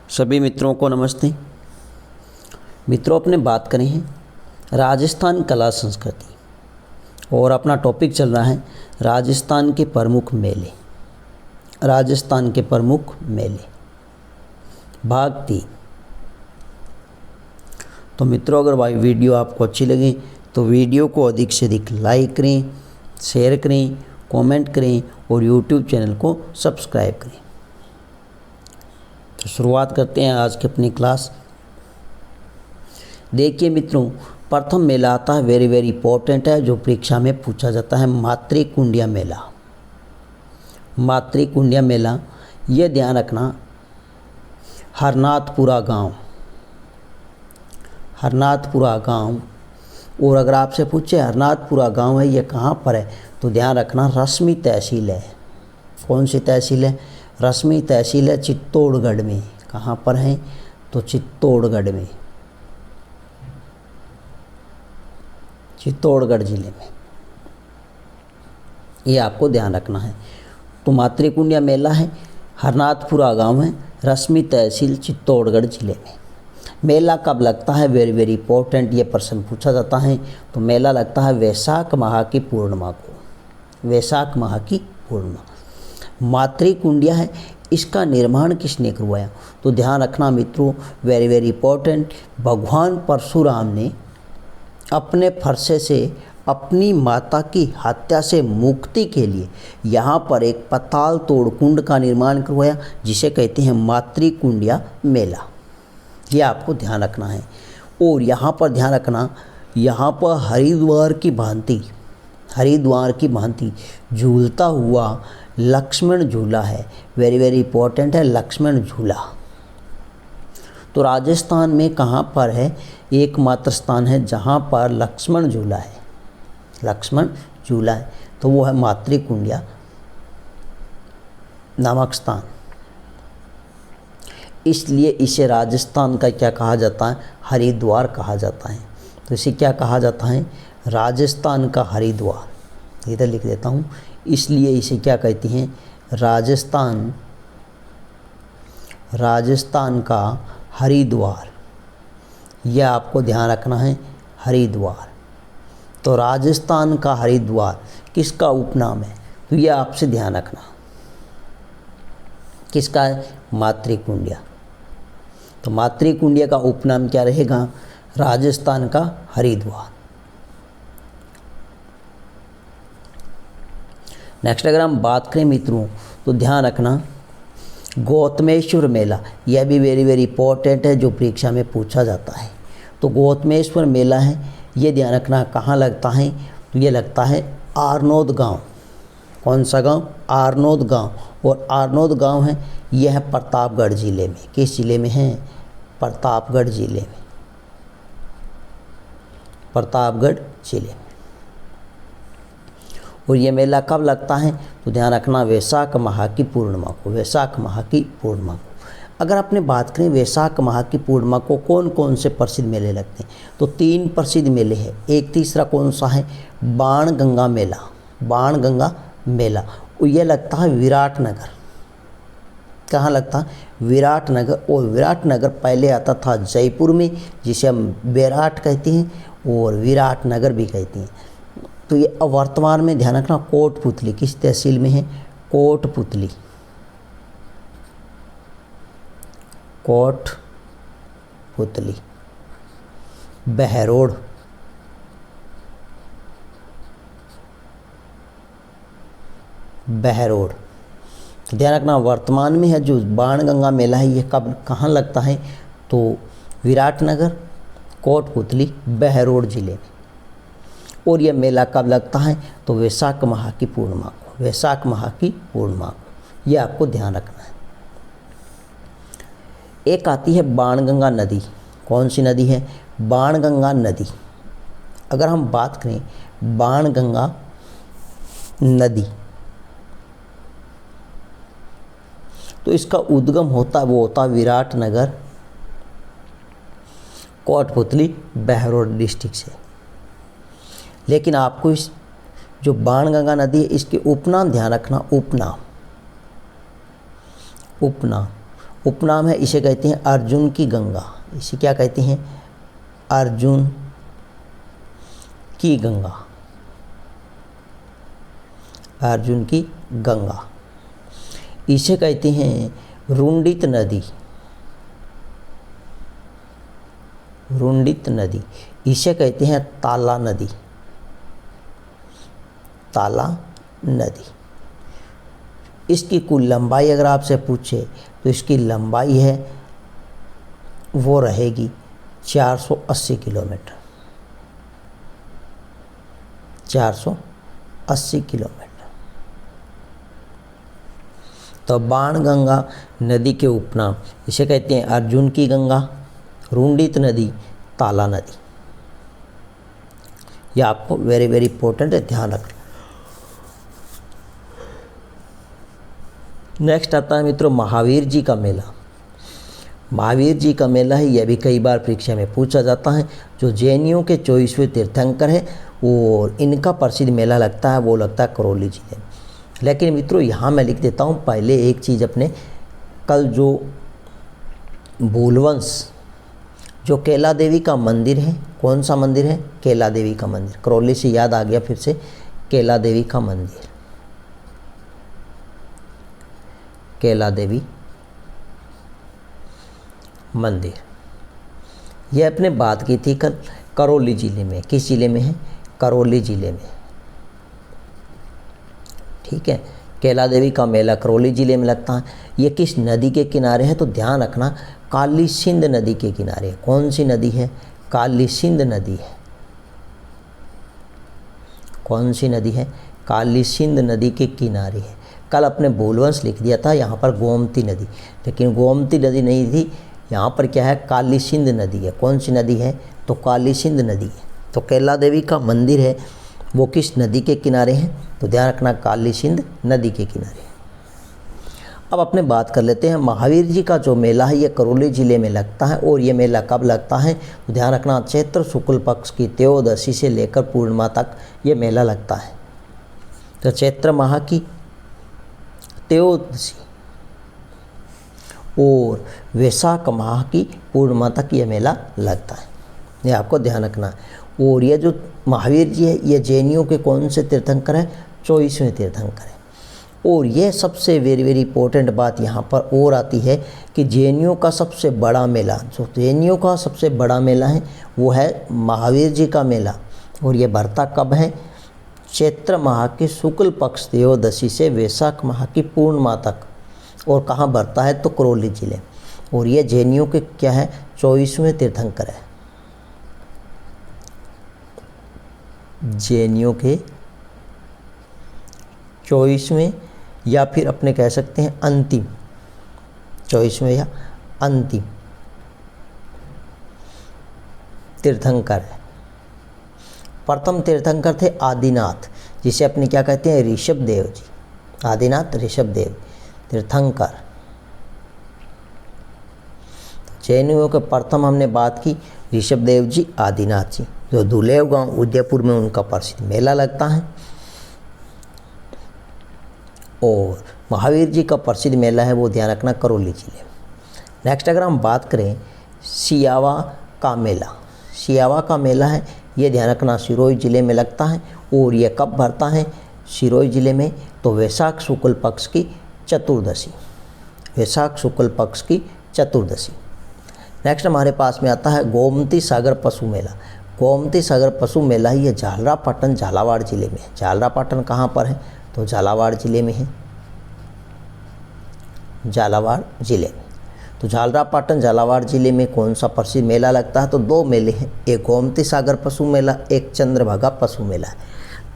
सभी मित्रों को नमस्ते। मित्रों, अपने बात करें हैं राजस्थान कला संस्कृति और अपना टॉपिक चल रहा है राजस्थान के प्रमुख मेले। राजस्थान के प्रमुख मेले भाग 3। तो मित्रों, अगर भाई वीडियो आपको अच्छी लगे तो वीडियो को अधिक से अधिक लाइक करें, शेयर करें, कमेंट करें और यूट्यूब चैनल को सब्सक्राइब करें। तो शुरुआत करते हैं आज की अपनी क्लास। देखिए मित्रों, प्रथम मेला आता है, वेरी वेरी इंपॉर्टेंट है, जो परीक्षा में पूछा जाता है, मातृकुंडिया मेला। मातृकुंडिया मेला, ये ध्यान रखना, हरनाथपुरा गांव, हरनाथपुरा गांव। और अगर आपसे पूछे हरनाथपुरा गांव है ये कहाँ पर है, तो ध्यान रखना रश्मि तहसील है। कौन सी तहसील है? रश्मि तहसील है, चित्तौड़गढ़ में। कहाँ पर है? तो चित्तौड़गढ़ में, चित्तौड़गढ़ जिले में। ये आपको ध्यान रखना है। तो मातृकुंडिया मेला है, हरनाथपुरा गांव है, रश्मि तहसील, चित्तौड़गढ़ जिले में। मेला कब लगता है? वेरी वेरी इंपॉर्टेंट, ये प्रश्न पूछा जाता है। तो मेला लगता है वैशाख माह की पूर्णिमा को, वैशाख माह की पूर्णिमा। मातृकुंडिया है, इसका निर्माण किसने करवाया? तो ध्यान रखना मित्रों, वेरी वेरी इंपॉर्टेंट, भगवान परशुराम ने अपने फरसे से अपनी माता की हत्या से मुक्ति के लिए यहाँ पर एक पाताल तोड़ कुंड का निर्माण करवाया, जिसे कहते हैं मातृकुंडिया मेला। ये आपको ध्यान रखना है। और यहाँ पर ध्यान रखना, यहाँ पर हरिद्वार की भांति, हरिद्वार की भांति झूलता हुआ लक्ष्मण झूला है। वेरी वेरी इंपॉर्टेंट है, लक्ष्मण झूला। तो राजस्थान में कहाँ पर है? एकमात्र स्थान है जहाँ पर लक्ष्मण झूला है, लक्ष्मण झूला है, तो वो है मातृकुंडिया नामक स्थान। इसलिए इसे राजस्थान का क्या कहा जाता है? हरिद्वार कहा जाता है। तो इसे क्या कहा जाता है? राजस्थान का हरिद्वार। इधर लिख देता हूँ। इसलिए इसे क्या कहती हैं? राजस्थान, राजस्थान का हरिद्वार। यह आपको ध्यान रखना है, हरिद्वार। तो राजस्थान का हरिद्वार किसका उपनाम है? तो यह आपसे ध्यान रखना, किसका है? मातृकुंडिया। तो मातृकुंडिया का उपनाम क्या रहेगा? राजस्थान का हरिद्वार। नेक्स्ट अगर हम बात करें मित्रों, तो ध्यान रखना गौतमेश्वर मेला, यह भी वेरी वेरी इंपॉर्टेंट है, जो परीक्षा में पूछा जाता है। तो गौतमेश्वर मेला है, ये ध्यान रखना कहाँ लगता है? तो ये लगता है आरनोद गांव। कौन सा गांव? आरनोद गांव। और आरनोद गांव है, यह है प्रतापगढ़ जिले में। किस जिले में है? प्रतापगढ़ जिले में, प्रतापगढ़ जिले में। और ये मेला कब लगता है? तो ध्यान रखना वैशाख माह की पूर्णिमा को, वैशाख माह की पूर्णिमा को। अगर आपने बात करें वैशाख माह की पूर्णिमा को कौन कौन से प्रसिद्ध मेले लगते हैं, तो 3 प्रसिद्ध मेले हैं। एक तीसरा कौन सा है? बाणगंगा मेला, बाणगंगा मेला। और यह लगता है विराटनगर। कहाँ लगता है? विराटनगर। और विराटनगर पहले आता था जयपुर में, जिसे हम बेराट कहते हैं और विराटनगर भी कहते हैं। तो ये वर्तमान में ध्यान रखना कोटपुतली किस तहसील में है? कोटपुतली, कोटपुतली, बहरोड, बहरोड। ध्यान रखना वर्तमान में है जो बाणगंगा मेला है, ये कब कहाँ लगता है? तो विराटनगर, कोटपुतली, बहरोड जिले में। और यह मेला कब लगता है? तो वैशाख माह की पूर्णिमा को, वैशाख माह की पूर्णिमा को। यह आपको ध्यान रखना है। एक आती है बाणगंगा नदी। कौन सी नदी है? बाणगंगा नदी। अगर हम बात करें बाणगंगा नदी, तो इसका उद्गम होता विराटनगर, कोटपुतली, बहरोड डिस्ट्रिक्ट से। लेकिन आपको इस जो बाणगंगा नदी है इसके उपनाम ध्यान रखना, उपनाम, उपनाम। उपनाम है, इसे कहते हैं अर्जुन की गंगा। इसे क्या कहते हैं? अर्जुन की गंगा। अर्जुन की गंगा। इसे कहते हैं रुंडित नदी। रुंडित नदी। इसे कहते हैं ताला नदी। ताला नदी। इसकी कुल लंबाई अगर आपसे पूछे तो इसकी लंबाई है वो रहेगी 480 किलोमीटर। 480 किलोमीटर। तो बाणगंगा नदी के उपनाम, इसे कहते हैं अर्जुन की गंगा, रुंडित नदी, ताला नदी। यह आपको वेरी वेरी इंपॉर्टेंट है, ध्यान रखना। नेक्स्ट आता है मित्रों महावीर जी का मेला। महावीर जी का मेला है, यह भी कई बार परीक्षा में पूछा जाता है। जो जैनियों के 24वें तीर्थंकर है और इनका प्रसिद्ध मेला लगता है वो लगता है करौली जिले में। लेकिन मित्रों यहाँ मैं लिख देता हूँ पहले एक चीज़, अपने कल जो भूलवंश जो कैला देवी का मंदिर है, कौन सा मंदिर है? कैला देवी का मंदिर। करौली से याद आ गया फिर से, कैला देवी का मंदिर। कैला देवी मंदिर, यह अपने बात की थी कल, करौली जिले में। किस जिले में है? करौली जिले में। ठीक है, कैला देवी का मेला करौली जिले में लगता है। ये किस नदी के किनारे है? तो ध्यान रखना, काली सिंध नदी के किनारे। कौन सी नदी है? काली सिंध नदी है। कौन सी नदी है? काली सिंध नदी के किनारे है। कल अपने भूलवंश लिख दिया था यहाँ पर गोमती नदी, लेकिन गोमती नदी नहीं थी, यहाँ पर क्या है? काली सिंध नदी है। कौन सी नदी है? तो काली सिंध नदी है। तो कैला देवी का मंदिर है वो किस नदी के किनारे है? तो ध्यान रखना, काली सिंध नदी के किनारे। अब अपने बात कर लेते हैं महावीर जी का जो मेला है ये करौली जिले में लगता है। और ये मेला कब लगता है? तो ध्यान रखना, चैत्र शुक्ल पक्ष की त्रयोदशी से लेकर पूर्णिमा तक ये मेला लगता है। तो चैत्र माह की त्रयोदशी और वैशाख माह की पूर्णिमा तक ये मेला लगता है, ये आपको ध्यान रखना है। और ये जो महावीर जी है ये जैनियों के कौन से तीर्थंकर हैं? 24वें तीर्थंकर है। और ये सबसे वेरी वेरी इंपॉर्टेंट बात यहाँ पर और आती है कि जैनियों का सबसे बड़ा मेला, जो जैनियों का सबसे बड़ा मेला है वो है महावीर जी का मेला। और ये भरता कब है? चैत्र माह के शुक्ल पक्ष त्रयोदशी से वैशाख माह की पूर्णिमा तक। और कहाँ भरता है? तो करौली जिले। और ये जैनियों के क्या है? 24वें तीर्थंकर है। जैनियों के 24वें या फिर अपने कह सकते हैं अंतिम, 24वें या अंतिम तीर्थंकर है। प्रथम तीर्थंकर थे आदिनाथ, जिसे अपने क्या कहते हैं? ऋषभ देव जी। आदिनाथ ऋषभ देव तीर्थंकर। जैनियों के प्रथम हमने बात की ऋषभ देव जी, आदिनाथ जी, जो दुलेव गांव उदयपुर में उनका प्रसिद्ध मेला लगता है। और महावीर जी का प्रसिद्ध मेला है वो ध्यान रखना करौली जिले में। नेक्स्ट अगर हम बात करें सियावा का मेला। सियावा का मेला है ये ध्यान रखना सिरोही जिले में लगता है। और ये कब भरता है? सिरोही जिले में। तो वैशाख शुक्ल पक्ष की चतुर्दशी। वैशाख शुक्ल पक्ष की चतुर्दशी। नेक्स्ट हमारे पास में आता है गोमती सागर पशु मेला। गोमती सागर पशु मेला ही ये झालरापाटन झालावाड़ जिले में है। झालरापाटन कहाँ पर है? तो झालावाड़ जिले में है। झालावाड़ जिले में। तो झालरापाटन झालावाड़ जिले में कौन सा प्रसिद्ध मेला लगता है? तो दो मेले हैं, एक गोमती सागर पशु मेला, एक चंद्रभागा पशु मेला है।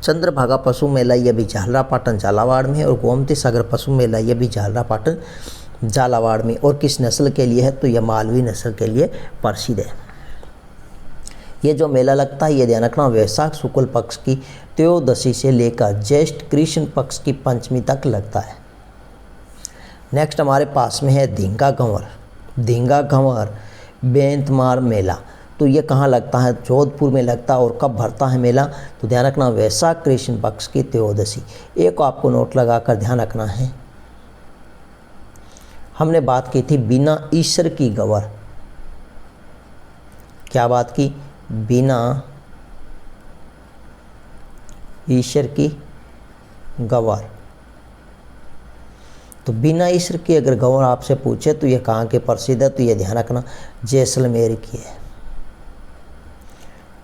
चंद्रभागा पशु मेला यह भी झालरापाटन झालावाड़ में है और गोमती सागर पशु मेला यह भी झालरापाटन झालावाड़ में। और किस नस्ल के लिए है? तो यह मालवी नस्ल के लिए प्रसिद्ध है। ये जो मेला लगता है ये ध्यान रखना वैशाख शुक्ल पक्ष की त्रयोदशी से लेकर ज्येष्ठ कृष्ण पक्ष की पंचमी तक लगता है। नेक्स्ट हमारे पास में है धींगा गंवर। धींगा गंवर बेंतमार मेला। तो ये कहाँ लगता है? जोधपुर में लगता है। और कब भरता है मेला? तो ध्यान रखना वैशाख कृष्ण पक्ष की त्रयोदशी। एक आपको नोट लगाकर ध्यान रखना है, हमने बात की थी बिना ईश्वर की गवर। क्या बात की? बिना ईश्वर की गवर। तो बिना ईश्वर की अगर गवर आपसे पूछे तो ये कहाँ के प्रसिद्ध है, तो ये ध्यान रखना जैसलमेर की है।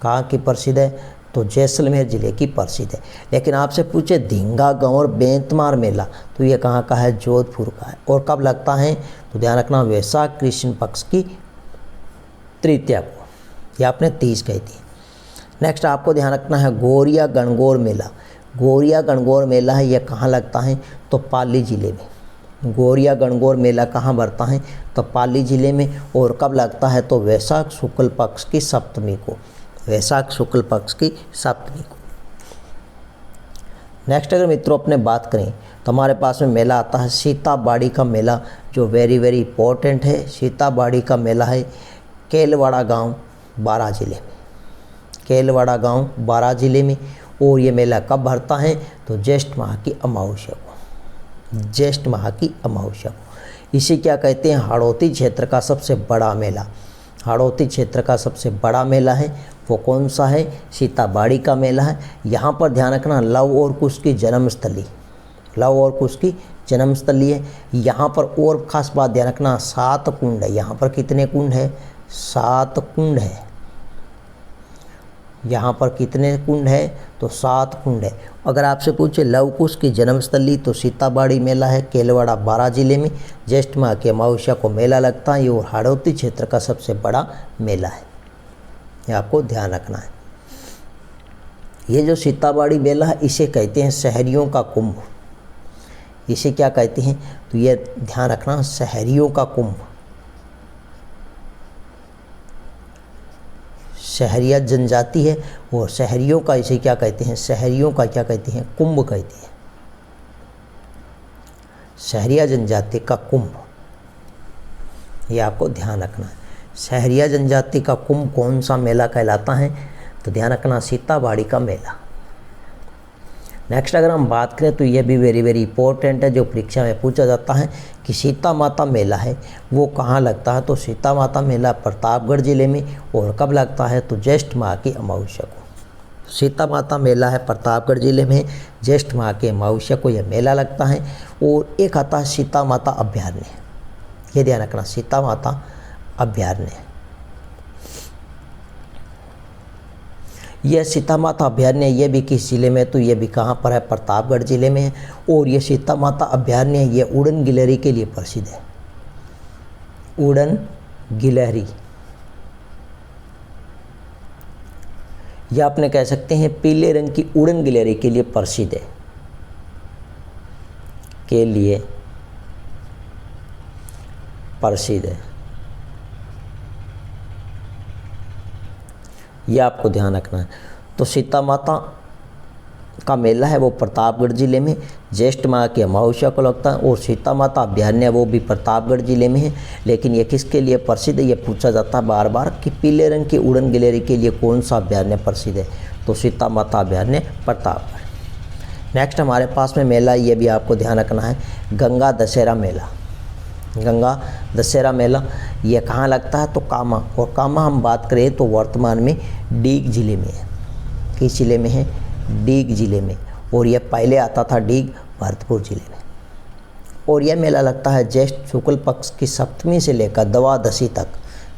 कहाँ की प्रसिद्ध है? तो जैसलमेर जिले की प्रसिद्ध है। लेकिन आपसे पूछे धींगा गंवर बेंतमार मेला, तो ये कहाँ का है? जोधपुर का है। और कब लगता है? तो ध्यान रखना वैशाख कृष्ण पक्ष की तृतीया को, ये आपने 30 कही थी। नेक्स्ट आपको ध्यान रखना है गोरिया गणगौर मेला। गोरिया गणगौर मेला है, ये कहाँ लगता है? तो पाली जिले में। गोरिया गणगौर मेला कहाँ बढ़ता है? तो पाली जिले में। और कब लगता है? तो वैशाख शुक्ल पक्ष की सप्तमी को। वैशाख शुक्ल पक्ष की सप्तमी को। नेक्स्ट अगर मित्रों अपने बात करें तो हमारे पास में मेला आता है सीताबाड़ी का मेला, जो वेरी वेरी इंपॉर्टेंट है। सीताबाड़ी का मेला है केलवाड़ा गांव, बारां जिले में। केलवाड़ा गांव, बारां जिले में। और ये मेला कब भरता है? तो ज्येष्ठ माह की अमावस्या को। ज्येष्ठ माह की अमावस्या को। इसे क्या कहते हैं? हाड़ौती क्षेत्र का सबसे बड़ा मेला। हाड़ौती क्षेत्र का सबसे बड़ा मेला है वो कौन सा है? सीताबाड़ी का मेला है। यहाँ पर ध्यान रखना लव और कुश की जन्मस्थली, लव और कुश की जन्मस्थली है। यहाँ पर और ख़ास बात ध्यान रखना 7 कुंड है। यहाँ पर कितने कुंड है? 7 कुंड है। यहाँ पर कितने कुंड है? तो 7 कुंड है। अगर आपसे पूछे लव कुश की जन्मस्थली तो सीताबाड़ी मेला है केलवाड़ा बारां जिले में। ज्येष्ठ माह की अमावस्या को मेला लगता है और हाड़ौती क्षेत्र का सबसे बड़ा मेला है, ये आपको ध्यान रखना है। ये जो सीताबाड़ी मेला है इसे कहते हैं शहरियों का कुंभ। इसे क्या कहते हैं? तो ये ध्यान रखना शहरियों का कुंभ। शहरिया जनजाति है और शहरियों का इसे क्या कहते हैं? शहरियों का क्या कहते हैं? कुंभ कहते हैं। शहरिया जनजाति का कुंभ, ये आपको ध्यान रखना है। शहरिया जनजाति का कुंभ कौन सा मेला कहलाता है? तो ध्यान रखना सीताबाड़ी का मेला। नेक्स्ट अगर हम बात करें तो यह भी वेरी वेरी इंपॉर्टेंट है, जो परीक्षा में पूछा जाता है कि सीता माता मेला है वो कहाँ लगता है? तो सीता माता मेला प्रतापगढ़ जिले में। और कब लगता है? तो ज्येष्ठ माह की अमावस्या को। सीता माता मेला है प्रतापगढ़ जिले में, ज्येष्ठ माह की अमावस्या को यह मेला लगता है। और एक आता है सीता माता अभ्यारण्य, ये ध्यान रखना सीता माता अभ्यारण्य। यह सीता माता अभ्यारण्य ये भी किस जिले में? तो ये भी कहाँ पर है? प्रतापगढ़ जिले में है। और ये सीता माता अभ्यारण्य ये उड़न गिलहरी के लिए प्रसिद्ध है। उड़न गिलहरी, या आपने कह सकते हैं पीले रंग की उड़न गिलहरी के लिए प्रसिद्ध है, के लिए प्रसिद्ध है। ये आपको ध्यान रखना है। तो सीता माता का मेला है वो प्रतापगढ़ जिले में, ज्येष्ठ माह की अमावस्या को लगता है। और सीता माता अभ्यारण्य वो भी प्रतापगढ़ जिले में है। लेकिन ये किसके लिए प्रसिद्ध है? ये पूछा जाता है बार बार कि पीले रंग की उड़न गिलहरी के लिए कौन सा अभ्यारण्य प्रसिद्ध है? तो सीता माता अभ्यारण्य प्रतापगढ़। नेक्स्ट हमारे पास में मेला, ये भी आपको ध्यान रखना है गंगा दशहरा मेला। गंगा दशहरा मेला ये कहाँ लगता है? तो कामा। और कामा हम बात करें तो वर्तमान में डीग जिले में है। किस जिले में है? डीग जिले में। और यह पहले आता था डीग भरतपुर जिले में। और यह मेला लगता है ज्येष्ठ शुक्ल पक्ष की सप्तमी से लेकर द्वादशी तक।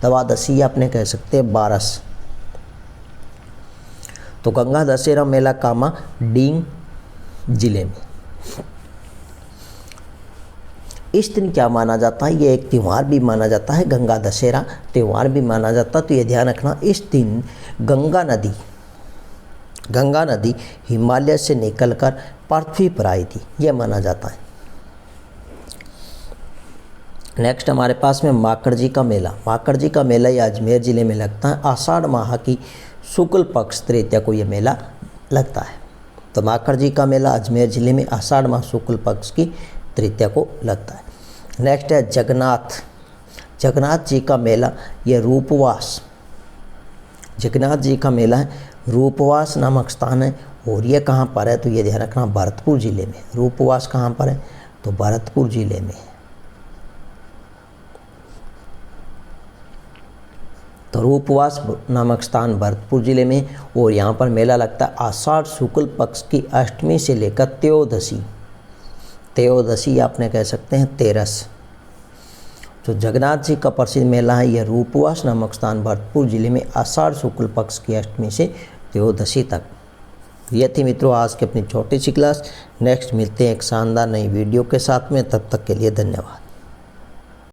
द्वादशी अपने कह सकते हैं 12। तो गंगा दशहरा मेला कामा डीग जिले में। इस दिन क्या माना जाता है? ये एक त्यौहार भी माना जाता है, गंगा दशहरा त्यौहार भी माना जाता है। तो ये ध्यान रखना इस दिन गंगा नदी हिमालय से निकलकर पृथ्वी पर आई थी, यह माना जाता है। नेक्स्ट हमारे पास में माकड़ जी का मेला। माकड़ जी का मेला ये अजमेर ज़िले में लगता है। आषाढ़ माह की शुक्ल पक्ष तृतीया को यह मेला लगता है। तो माकड़ जी का मेला अजमेर ज़िले में आषाढ़ माह शुक्ल पक्ष की तृतीया को लगता है। नेक्स्ट है जगन्नाथ। जगन्नाथ जी का मेला ये रूपवास। जगन्नाथ जी का मेला है रूपवास नामक स्थान है। और ये कहाँ पर है? तो ये ध्यान रखना भरतपुर जिले में। रूपवास कहाँ पर है? तो भरतपुर जिले में। तो रूपवास नामक स्थान भरतपुर जिले में, और यहाँ पर मेला लगता है आषाढ़ शुक्ल पक्ष की अष्टमी से लेकर त्रयोदशी। त्रयोदशी आपने कह सकते हैं तेरस। जो जगन्नाथ जी का प्रसिद्ध मेला है यह रूपवास नामक स्थान भरतपुर जिले में आषाढ़ शुक्ल पक्ष की अष्टमी से त्रयोदशी तक। यह थी मित्रों आज की अपनी छोटी सी क्लास। नेक्स्ट मिलते हैं एक शानदार नई वीडियो के साथ में, तब तक के लिए धन्यवाद।